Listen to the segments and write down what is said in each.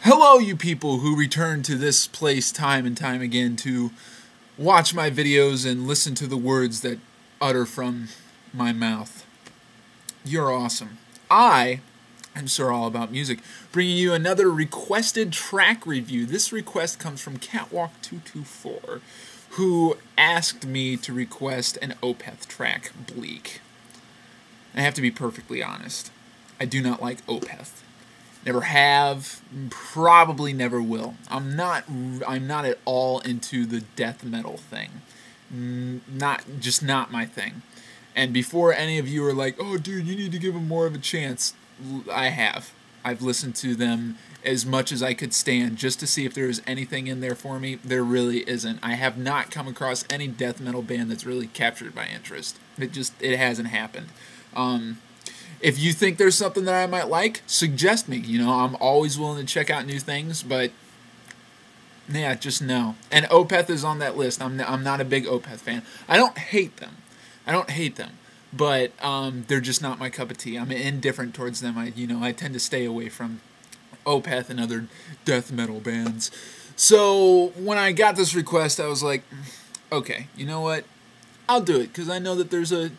Hello, you people who return to this place time and time again to watch my videos and listen to the words that utter from my mouth. You're awesome. I am SirAllAboutMusic, bringing you another requested track review. This request comes from Catwalk224, who asked me to request an Opeth track, Bleak. And I have to be perfectly honest. I do not like Opeth. Never have, probably never will. I'm not at all into the death metal thing. Just not my thing. And before any of you are like, "Oh, dude, you need to give them more of a chance," I have. I've listened to them as much as I could stand just to see if there was anything in there for me. There really isn't. I have not come across any death metal band that's really captured my interest. It hasn't happened. If you think there's something that I might like, suggest me. You know, I'm always willing to check out new things, but yeah, just no. And Opeth is on that list. I'm not a big Opeth fan. I don't hate them. But they're just not my cup of tea. I'm indifferent towards them. I tend to stay away from Opeth and other death metal bands. So when I got this request, I was like, okay, you know what? I'll do it, because I know that there's a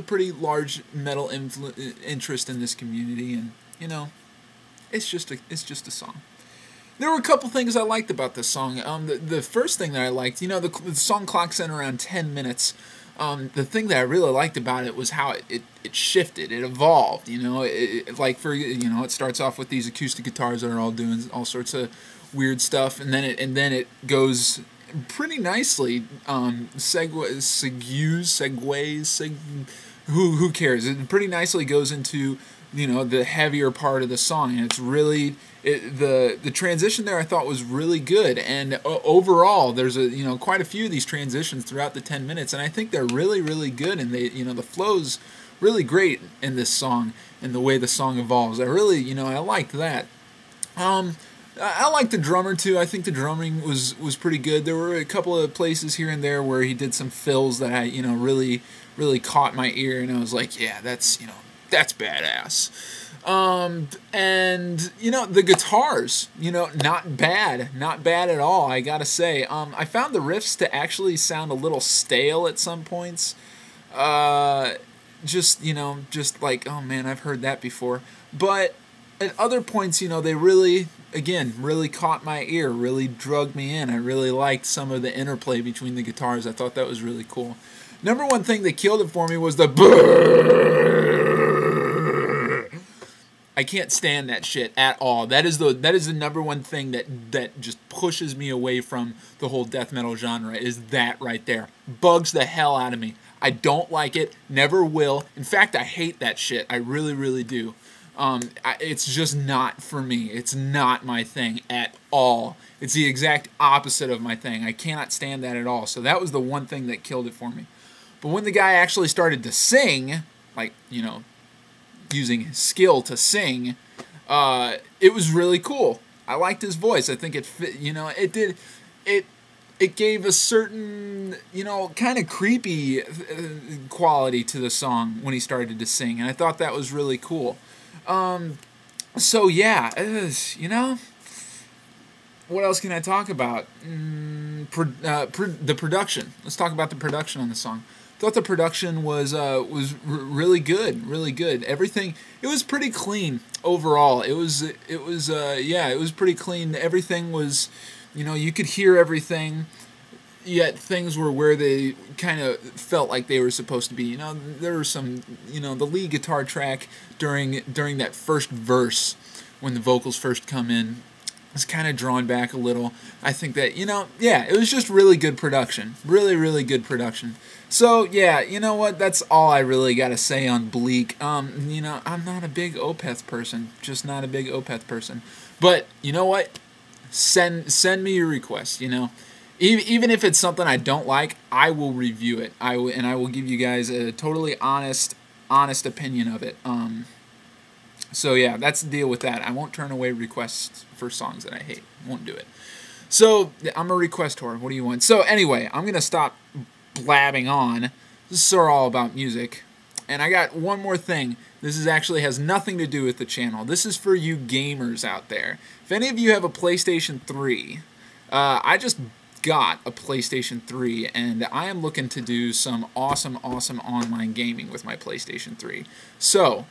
pretty large metal interest in this community, and you know, it's just a song. There were a couple things I liked about this song. The first thing that I liked, you know, the song clocks in around 10 minutes. The thing that I really liked about it was how it shifted, it evolved. You know, it starts off with these acoustic guitars that are all doing all sorts of weird stuff, and then it goes pretty nicely. Who cares? It pretty nicely goes into, you know, the heavier part of the song, and it's really the transition there I thought was really good. And overall, there's quite a few of these transitions throughout the 10 minutes, and I think they're really good. And the flow's really great in this song, and the way the song evolves. I liked that. I like the drummer too. I think the drumming was pretty good. There were a couple of places here and there where he did some fills that I really caught my ear, and I was like, yeah, that's badass. And the guitars, not bad at all. I gotta say, I found the riffs to actually sound a little stale at some points. Just like, oh man, I've heard that before. But at other points, they really caught my ear, really drugged me in. I really liked some of the interplay between the guitars. I thought that was really cool. Number one thing that killed it for me was the I can't stand that shit at all. That is the number one thing that just pushes me away from the whole death metal genre, is that right there. Bugs the hell out of me. I don't like it, never will. In fact, I hate that shit. I really do. It's just not for me. It's not my thing at all. It's the exact opposite of my thing. I cannot stand that at all. So that was the one thing that killed it for me. But when the guy actually started to sing, like, using his skill to sing, it was really cool. I liked his voice. I think it fit, it gave a certain, kind of creepy quality to the song when he started to sing, and I thought that was really cool. So yeah, what else can I talk about? The production. Let's talk about the production on the song. I thought the production was really good. Everything, it was pretty clean overall. It was pretty clean. Everything was, you could hear everything. Yet things were where they kind of felt like they were supposed to be. There were some, the lead guitar track during that first verse, when the vocals first come in, was kind of drawn back a little. I think that, it was just really good production. Really good production. So, yeah, you know what? That's all I really got to say on Bleak. I'm not a big Opeth person. Just not a big Opeth person. But, you know what? Send me your request, Even if it's something I don't like, I will review it. I will give you guys a totally honest opinion of it. So yeah, that's the deal with that. I won't turn away requests for songs that I hate. Won't do it. So I'm a request whore. What do you want? So anyway, I'm gonna stop blabbing on. This is SirAllAboutMusic, and I got one more thing. This actually has nothing to do with the channel. This is for you gamers out there. If any of you have a PlayStation 3, I just got a PlayStation 3, and I am looking to do some awesome online gaming with my PlayStation 3. So,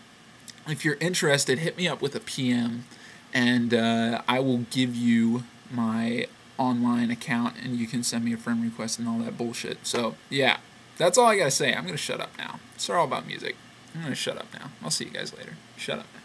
if you're interested, hit me up with a PM, and I will give you my online account, and you can send me a friend request and all that bullshit. So, yeah, that's all I gotta say. I'm gonna shut up now. SirAllAboutMusic. I'm gonna shut up now. I'll see you guys later. Shut up now.